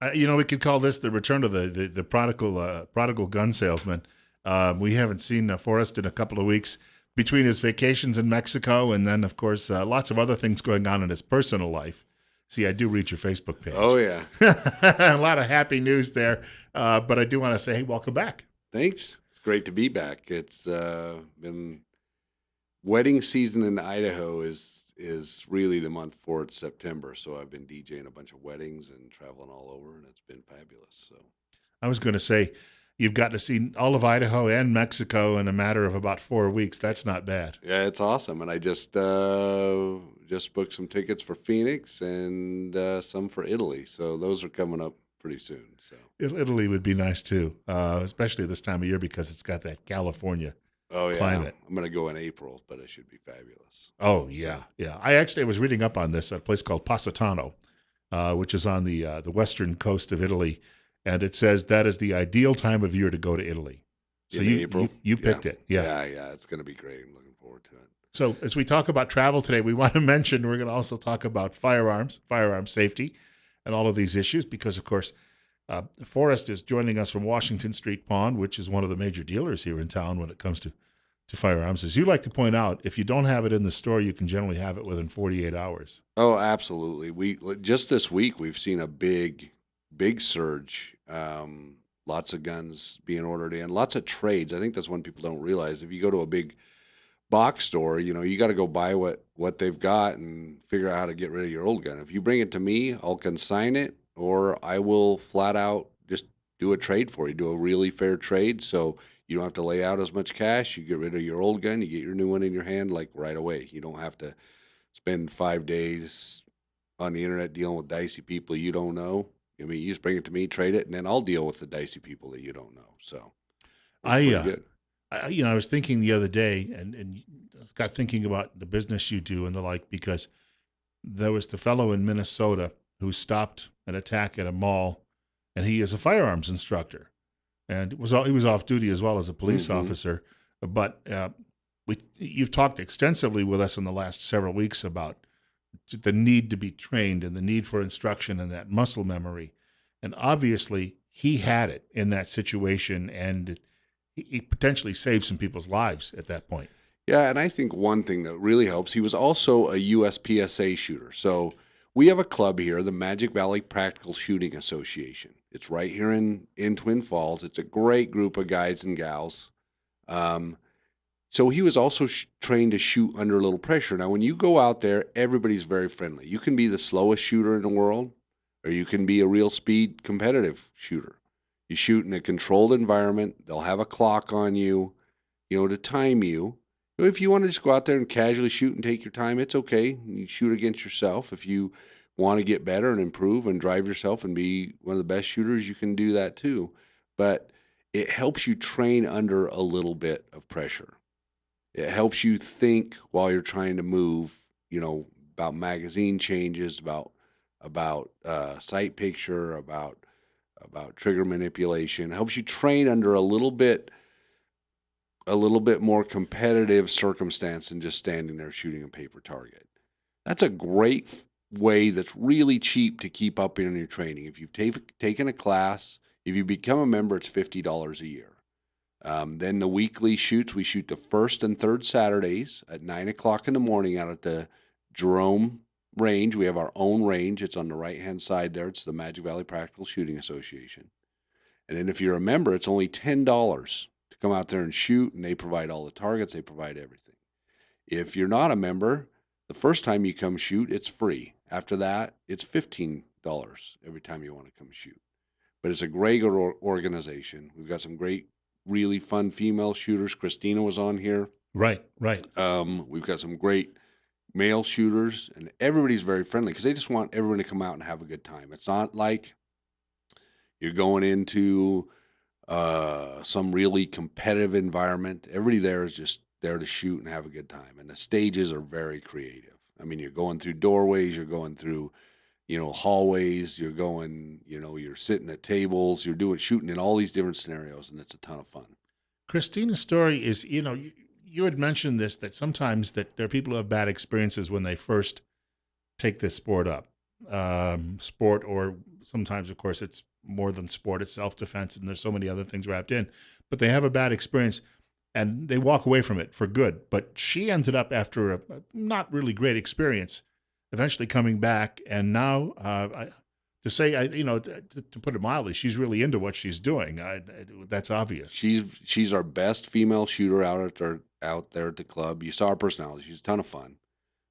We could call this the return of the prodigal gun salesman. We haven't seen Forrest in a couple of weeks between his vacations in Mexico and then, of course, lots of other things going on in his personal life. See, I do read your Facebook Oh page. yeah. A lot of happy news there, but I do want to say, hey, welcome back. Thanks. It's great to be back. It's been wedding season in Idaho is really the month for it, September. So I've been DJing a bunch of weddings and traveling all over, and it's been fabulous. So I was going to say, you've got to see all of Idaho and Mexico in a matter of about 4 weeks. That's not bad. yeah, it's awesome. And I just booked some tickets for Phoenix and some for Italy. So those are coming up pretty soon. So Italy would be nice too, especially this time of year because it's got that California oh yeah, climate. I'm gonna go in April, but it should be fabulous. Oh yeah, So yeah. I was reading up on this at a place called Positano, which is on the western coast of Italy, and it says that is the ideal time of year to go to Italy. So in you April, you you yeah, picked it, yeah. yeah, it's gonna be great. I'm looking forward to it. So as we talk about travel today, we want to mention we're going to also talk about firearm safety, and all of these issues because, of course, Forrest is joining us from Washington Street Pawn, which is one of the major dealers here in town when it comes to firearms. As you like to point out, if you don't have it in the store, you can generally have it within 48 hours. Oh, absolutely. We just this week we've seen a big surge. Lots of guns being ordered in, lots of trades. I think that's one people don't realize. If you go to a big box store, you got to go buy what they've got and figure out how to get rid of your old gun. If you bring it to me, I'll consign it, or I will flat out just do a trade for you, do a really fair trade, so you don't have to lay out as much cash. You get rid of your old gun, you get your new one in your hand like right away. You don't have to spend 5 days on the internet dealing with dicey people you don't know. I mean, you just bring it to me, trade it, and then I'll deal with the dicey people that you don't know. So it's I, pretty uh, good. I was thinking the other day, and got thinking about the business you do and the like, because there was the fellow in Minnesota who stopped an attack at a mall, and he is a firearms instructor, and he was off duty as well as a police Hmm. officer. But you've talked extensively with us in the last several weeks about the need to be trained and the need for instruction and that muscle memory, and obviously he had it in that situation, and he potentially saved some people's lives at that point. Yeah, and I think one thing that really helps, he was also a USPSA shooter. So we have a club here, the Magic Valley Practical Shooting Association. It's right here in Twin Falls. It's a great group of guys and gals. Um, So he was also trained to shoot under a little pressure. Now, when you go out there, everybody's very friendly. You can be the slowest shooter in the world, or you can be a real speed competitive shooter. You shoot in a controlled environment. They'll have a clock on you, to time you. If you want to just go out there and casually shoot and take your time, it's okay. You shoot against yourself. If you want to get better and improve and drive yourself and be one of the best shooters, you can do that too. But it helps you train under a little bit of pressure. It helps you think while you're trying to move, about magazine changes, about sight picture, about trigger manipulation. It helps you train under a little bit more competitive circumstance than just standing there shooting a paper target. That's a great way that's really cheap to keep up in your training. If you've taken a class, if you become a member, it's $50 a year. Then the weekly shoots, we shoot the first and third Saturdays at 9 o'clock in the morning out at the Jerome range. We have our own range. It's on the right hand side there. It's the Magic Valley Practical Shooting Association. And then if you're a member, it's only $10 to come out there and shoot, and they provide all the targets, they provide everything. If you're not a member, the first time you come shoot, it's free. After that, it's $15 every time you want to come shoot. But it's a great organization. We've got some great, really fun female shooters. Christina was on here. Right, right. We've got some great male shooters, and everybody's very friendly because they just want everyone to come out and have a good time. It's not like you're going into some really competitive environment. Everybody there is just there to shoot and have a good time, and the stages are very creative. I mean, you're going through doorways, you're going through hallways, you're sitting at tables, you're doing shooting in all these different scenarios, and it's a ton of fun. Christina's story is, you had mentioned this, that sometimes that there are people who have bad experiences when they first take this sport up. sport, or sometimes, of course, it's more than sport, it's self defense, and there's so many other things wrapped in. But they have a bad experience and they walk away from it for good. But she ended up, after a not really great experience, eventually coming back. And now, to say, to put it mildly, she's really into what she's doing. That's obvious. She's our best female shooter out there at the club. You saw her personality. She's a ton of fun.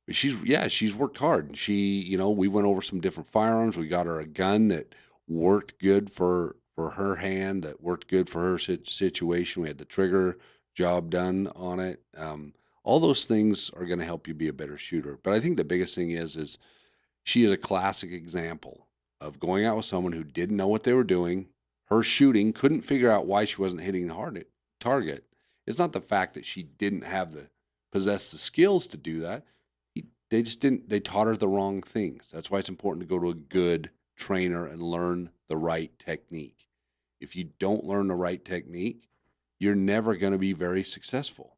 But she's worked hard. And we went over some different firearms. We got her a gun that worked good for her hand, that worked good for her situation. We had the trigger job done on it. All those things are going to help you be a better shooter. But I think the biggest thing is she is a classic example of going out with someone who didn't know what they were doing. Her shooting couldn't figure out why she wasn't hitting the hard target. It's not the fact that she didn't have the possess the skills to do that. They just didn't. They taught her the wrong things. That's why it's important to go to a good trainer and learn the right technique. If you don't learn the right technique, you're never going to be very successful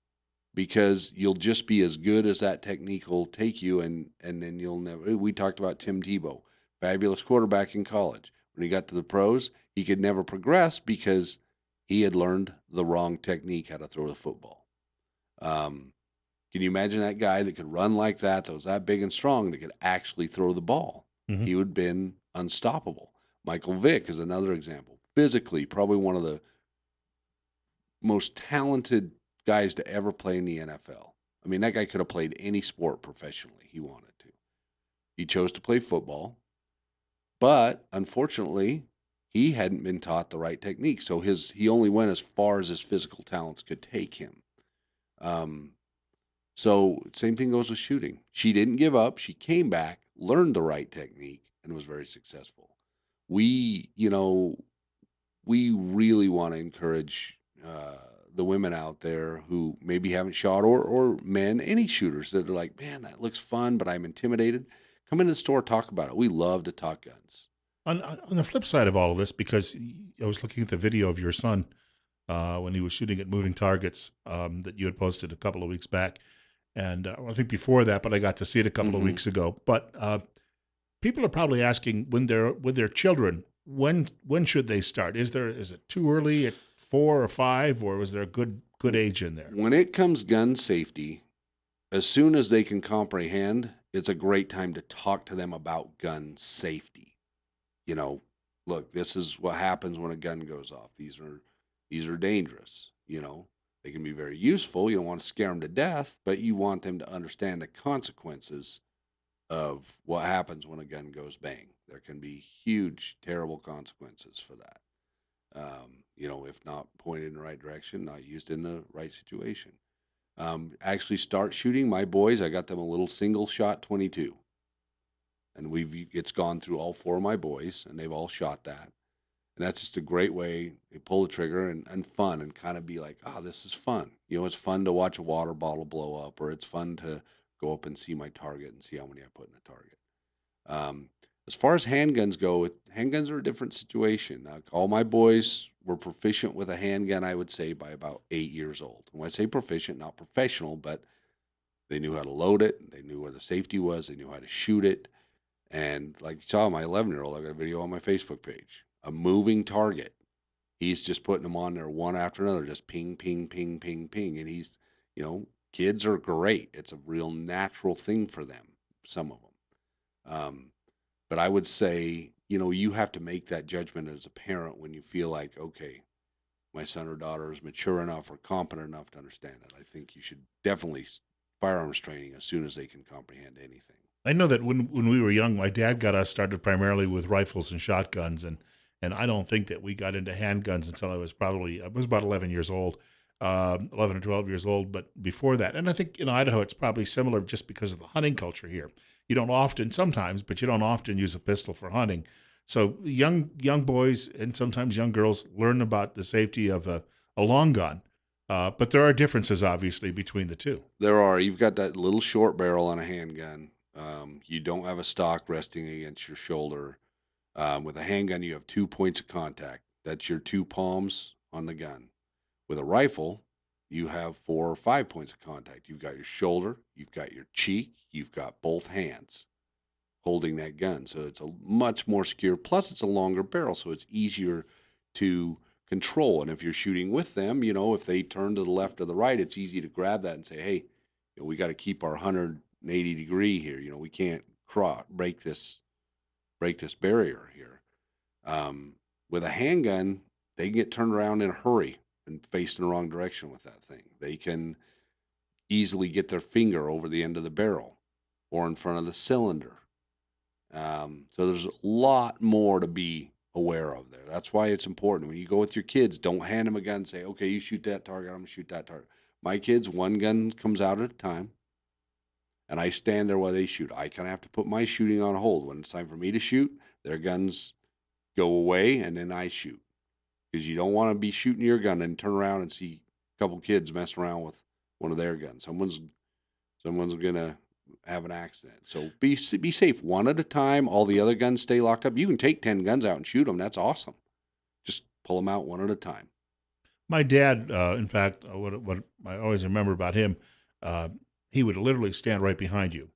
because you'll just be as good as that technique will take you, and then you'll never. We talked about Tim Tebow, fabulous quarterback in college. When he got to the pros, he could never progress because he had learned the wrong technique how to throw the football. Um, can you imagine that guy that could run like that was that big and strong, that could actually throw the ball? Hmm. He would have been unstoppable. Michael Vick is another example. Physically, probably one of the most talented guys to ever play in the NFL. I mean, that guy could have played any sport professionally he wanted to. He chose to play football, but unfortunately, he hadn't been taught the right technique. So he only went as far as his physical talents could take him. Um, so same thing goes with shooting. She didn't give up. She came back, learned the right technique, and was very successful. We, you know, we really want to encourage the women out there who maybe haven't shot, or men, any shooters that are like, man, that looks fun, but I'm intimidated. Come into the store, talk about it. We love to talk guns. On the flip side of all of this, because I was looking at the video of your son when he was shooting at moving targets, that you had posted a couple of weeks back, and I think before that, but I got to see it a couple of Hmm. weeks ago. But people are probably asking, when they're with their children, when should they start? Is it too early at 4 or 5, or was there a good age in there? When it comes gun safety, as soon as they can comprehend, it's a great time to talk to them about gun safety. You know, look, this is what happens when a gun goes off. These are dangerous. They can be very useful. You don't want to scare them to death, but you want them to understand the consequences of what happens when a gun goes bang. There can be huge, terrible consequences for that. If not pointed in the right direction, not used in the right situation. Actually, start shooting my boys. I got them a little single shot 22, and it's gone through all four of my boys, and they've all shot that. And that's just a great way to pull the trigger and fun, and kind of be like, oh, this is fun. It's fun to watch a water bottle blow up, or it's fun to go up and see my target and see how many I put in the target. Um, as far as handguns go, handguns are a different situation. All my boys were proficient with a handgun, I would say, by about 8 years old. And when I say proficient, not professional, but they knew how to load it, they knew where the safety was, they knew how to shoot it. And like you saw, my 11-year-old, I got a video on my Facebook page, a moving target. He's just putting them on there one after another, just ping, ping, ping, ping, ping. And kids are great. It's a real natural thing for them, some of them. But I would say, you have to make that judgment as a parent when you feel like, okay, my son or daughter is mature enough or competent enough to understand it. I think you should definitely firearms training as soon as they can comprehend anything. I know that when we were young, my dad got us started primarily with rifles and shotguns, and I don't think that we got into handguns until I was about 11 years old, 11 or 12 years old. But before that, and I think in Idaho it's probably similar just because of the hunting culture here. You don't often, sometimes, but you don't often use a pistol for hunting. So young boys and sometimes young girls learn about the safety of a long gun, but there are differences obviously between the two. You've got that little short barrel on a handgun. You don't have a stock resting against your shoulder. With a handgun, you have 2 points of contact. That's your two palms on the gun. With a rifle, you have 4 or 5 points of contact. You've got your shoulder, you've got your cheek, you've got both hands holding that gun. So it's a much more secure. Plus, it's a longer barrel, so it's easier to control. And if you're shooting with them, if they turn to the left or the right, it's easy to grab that and say, "Hey, we got to keep our 180-degree here. We can't break this barrier here." Um, with a handgun, they can get turned around in a hurry and faced in the wrong direction with that thing. They can easily get their finger over the end of the barrel or in front of the cylinder. So there's a lot more to be aware of there. That's why it's important when you go with your kids. Don't hand them a gun. And say, "Okay, you shoot that target. I'm gonna shoot that target." My kids, one gun comes out at a time, and I stand there while they shoot. I kind of have to put my shooting on hold when it's time for me to shoot. Their guns go away, and then I shoot because you don't want to be shooting your gun and turn around and see a couple kids messing around with one of their guns. Someone's gonna have an accident. So be safe one at a time. All the other guns stay locked up. You can take 10 guns out and shoot them. That's awesome. Just pull them out one at a time. My dad, in fact, what I always remember about him, uh, he would literally stand right behind you.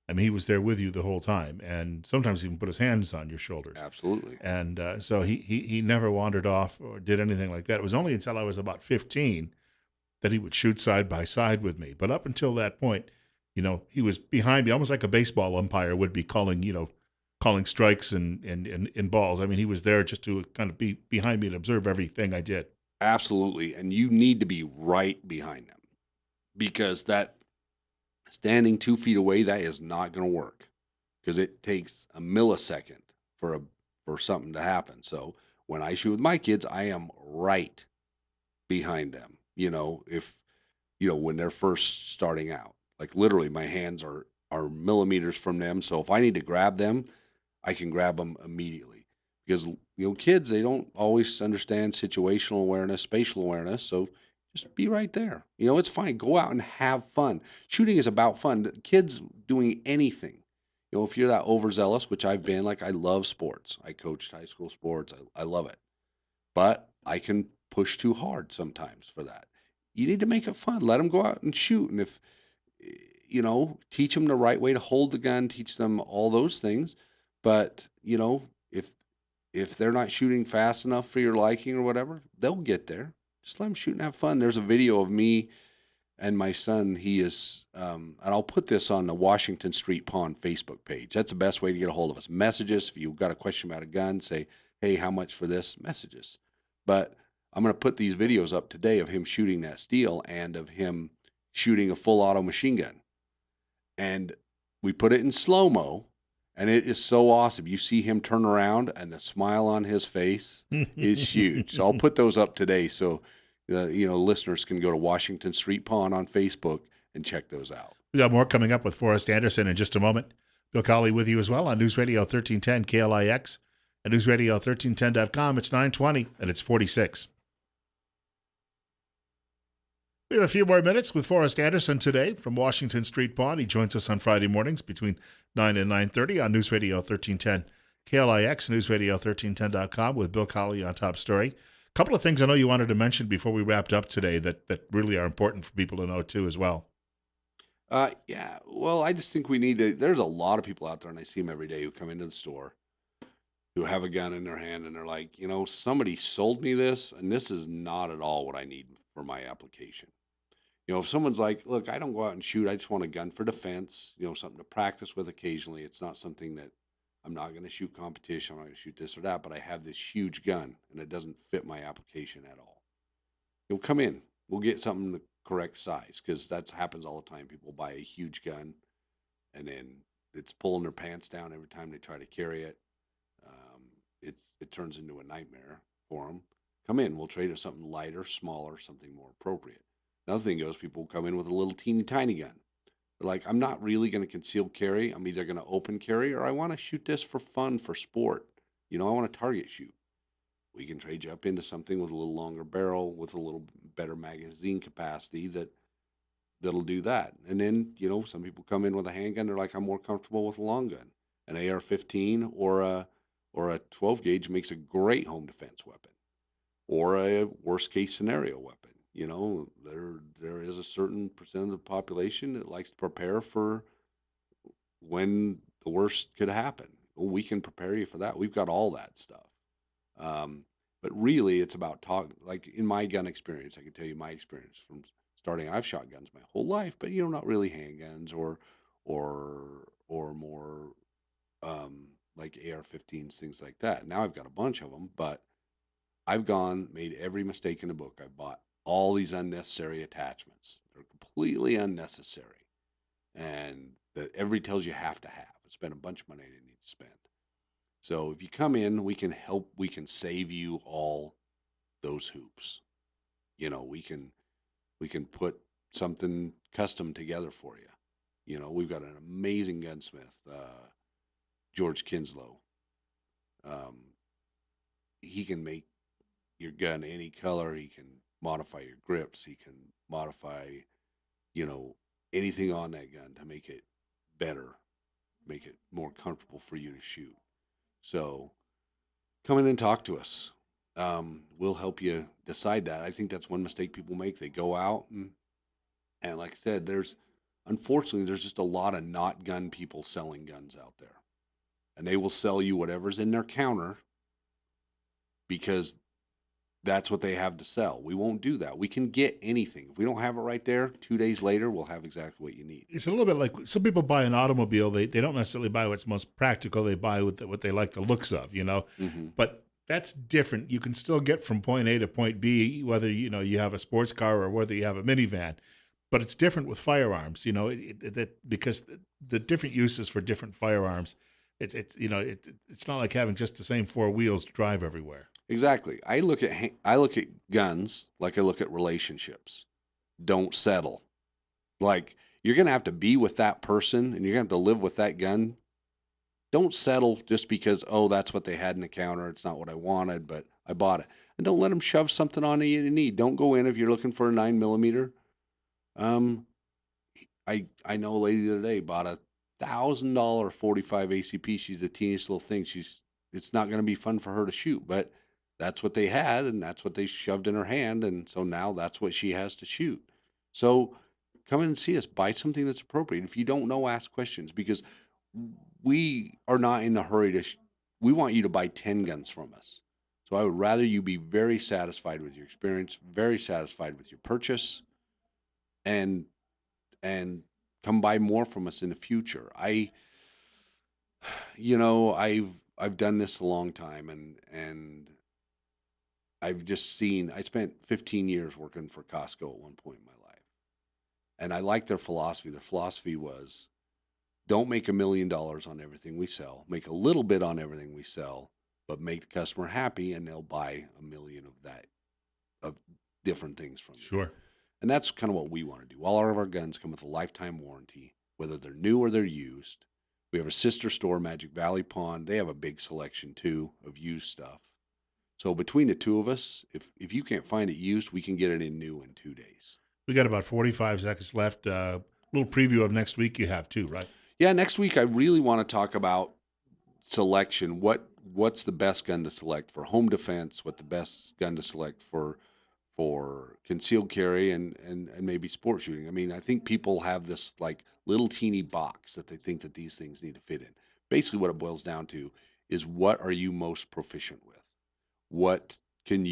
I mean, he was there with you the whole time, and sometimes even put his hands on your shoulders. Absolutely. And so he never wandered off or did anything like that. It was only until I was about 15 that he would shoot side by side with me. But up until that point, he was behind me, almost like a baseball umpire would be calling strikes and balls. I mean, he was there just to kind of be behind me and observe everything I did. Absolutely. And you need to be right behind them because that standing 2 feet away, that is not going to work because it takes a millisecond for a for something to happen. So when I shoot with my kids, I am right behind them. If when they're first starting out. Like literally my hands are millimeters from them. So if I need to grab them, I can grab them immediately. Because kids, they don't always understand situational awareness, spatial awareness. So just be right there. It's fine. Go out and have fun. Shooting is about fun. The kids doing anything. If you're that overzealous, which I've been, like I love sports. I coached high school sports. I love it. But I can push too hard sometimes for that. You need to make it fun. Let them go out and shoot. And if, teach them the right way to hold the gun, teach them all those things. But, if they're not shooting fast enough for your liking or whatever, they'll get there. Just let them shoot and have fun. There's a video of me and my son. He is, and I'll put this on the Washington Street Pond Facebook page. That's the best way to get a hold of us. Messages. If you've got a question about a gun, say, "Hey, how much for this?" Messages. But I'm going to put these videos up today of him shooting that steel and of him shooting a full auto machine gun. And we put it in slow mo, and it is so awesome. You see him turn around, and the smile on his face is huge. So I'll put those up today, so listeners can go to Washington Street Pond on Facebook and check those out. We got more coming up with Forrest Andersen in just a moment. Bill Colley with you as well on News Radio 1310 KLIX and News Radio 1310.com. It's 9:20 and it's 46. We have a few more minutes with Forrest Andersen today from Washington Street Pond. He joins us on Friday mornings between 9 and 9:30 on News Radio 1310 KLIX, News Radio 1310.com with Bill Colley on Top Story. A couple of things I know you wanted to mention before we wrapped up today that really are important for people to know too as well. Yeah. Well, I just think we need to. There's a lot of people out there, and I see them every day who come into the store who have a gun in their hand, and they're like, somebody sold me this, and this is not at all what I need for my application. If someone's like, "Look, I don't go out and shoot. I just want a gun for defense, something to practice with occasionally. It's not something that I'm not going to shoot competition. I'm not going to shoot this or that, but I have this huge gun and it doesn't fit my application at all." You'll come in. We'll get something the correct size because that happens all the time. People buy a huge gun and then it's pulling their pants down every time they try to carry it. It turns into a nightmare for them. Come in. We'll trade it something lighter, smaller, something more appropriate. Another thing goes, people come in with a little teeny tiny gun. They're like, "I'm not really going to conceal carry. I'm either going to open carry or I want to shoot this for fun, for sport. I want to target shoot." We can trade you up into something with a little longer barrel, with a little better magazine capacity that'll do that. And then, some people come in with a handgun. They're like, "I'm more comfortable with a long gun." An AR-15 or a 12 gauge makes a great home defense weapon or a worst case scenario weapon. There is a certain percent of the population that likes to prepare for when The worst could happen. Well, we can prepare you for that. We've got all that stuff. Um, but really, it's about talk. Like in my gun experience, I can tell you my experience from starting. I've shot guns my whole life, but not really handguns or more like AR-15s, things like that. Now I've got a bunch of them, but I've made every mistake in the book. I bought all these unnecessary attachments. They're completely unnecessary, and that everybody tells you have to have. I spent a bunch of money I didn't need to spend. So if you come in, we can help. We can save you all those hoops. We can put something custom together for you. We've got an amazing gunsmith, George Kinslow. Um, he can make your gun any color. He can modify your grips. He can modify, you know, anything on that gun to make it better, make it more comfortable for you to shoot. So come in and talk to us. We'll help you decide that. I think that's one mistake people make. They go out and like I said, unfortunately there's just a lot of not gun people selling guns out there. And they will sell you whatever's in their counter because that's what they have to sell. We won't do that. We can get anything. If we don't have it right there, 2 days later, we'll have exactly what you need. It's a little bit like some people buy an automobile. They don't necessarily buy what's most practical. They buy what they like the looks of, Hmm. But that's different. You can still get from point A to point B, whether you have a sports car or whether you have a minivan. But it's different with firearms, because the different uses for different firearms. It's not like having just the same four wheels to drive everywhere. Exactly. I look at guns like I look at relationships. Don't settle. Like you're gonna have to be with that person and you're gonna have to live with that gun. Don't settle just because that's what they had in the counter. It's not what I wanted, but I bought it. And don't let them shove something on you you need. Don't go in if you're looking for a 9 millimeter. Um, I know a lady the other day bought $1,000 45 ACP. She's the teeniest little thing. It's not going to be fun for her to shoot, but that's what they had, and that's what they shoved in her hand, and so now that's what she has to shoot. So come in and see us. Buy something that's appropriate. If you don't know, ask questions because we are not in a hurry we want you to buy 10 guns from us. So I would rather you be very satisfied with your experience, very satisfied with your purchase, and and come buy more from us in the future. I've done this a long time, and I've just seen. I spent 15 years working for Costco at one point in my life, and I liked their philosophy. Their philosophy was don't make $1 million on everything we sell. Make a little bit on everything we sell, but make the customer happy, and they'll buy a million of that of different things from you. Sure. And that's kind of what we want to do. All of our guns come with a lifetime warranty, whether they're new or they're used. We have a sister store, Magic Valley Pond. They have a big selection too of used stuff. So between the two of us, if you can't find it used, we can get it in new in 2 days. We got about 45 seconds left. Little preview of next week you have too, right? Yeah, next week I really want to talk about selection. What's the best gun to select for home defense? What the best gun to select for concealed carry and maybe sport shooting. I mean, I think people have this like little teeny box that they think that these things need to fit in. Basically, what it boils down to is what are you most proficient with? What can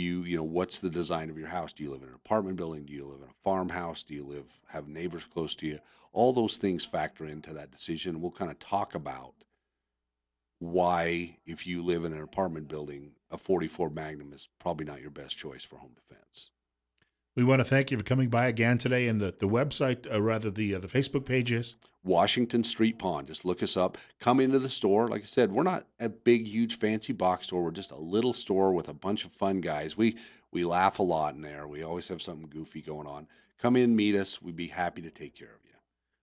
what's the design of your house? Do you live in an apartment building? Do you live in a farmhouse? Do you have neighbors close to you? All those things factor into that decision. We'll kind of talk about why, if you live in an apartment building, a 44 Magnum is probably not your best choice for home defense. We want to thank you for coming by again today, and the website, rather the Facebook page is. Washington Street Pond. Just look us up. Come into the store. Like I said, we're not a big, huge, fancy box store. We're just a little store with a bunch of fun guys. We laugh a lot in there. We always have something goofy going on. Come in, meet us. We'd be happy to take care of you.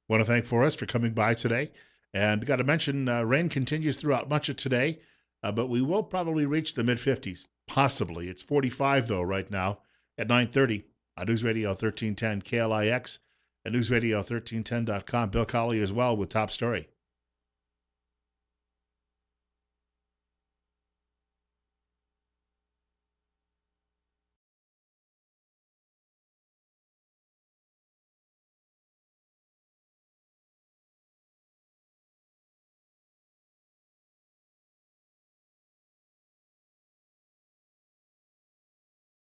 Want to thank Forrest for coming by today, and got to mention rain continues throughout much of today, but we will probably reach the mid 50s, possibly. It's 45 though right now at 9:30 on News Radio 1310 KLIX and News Radio 1310.com. Bill Colley as well with top story.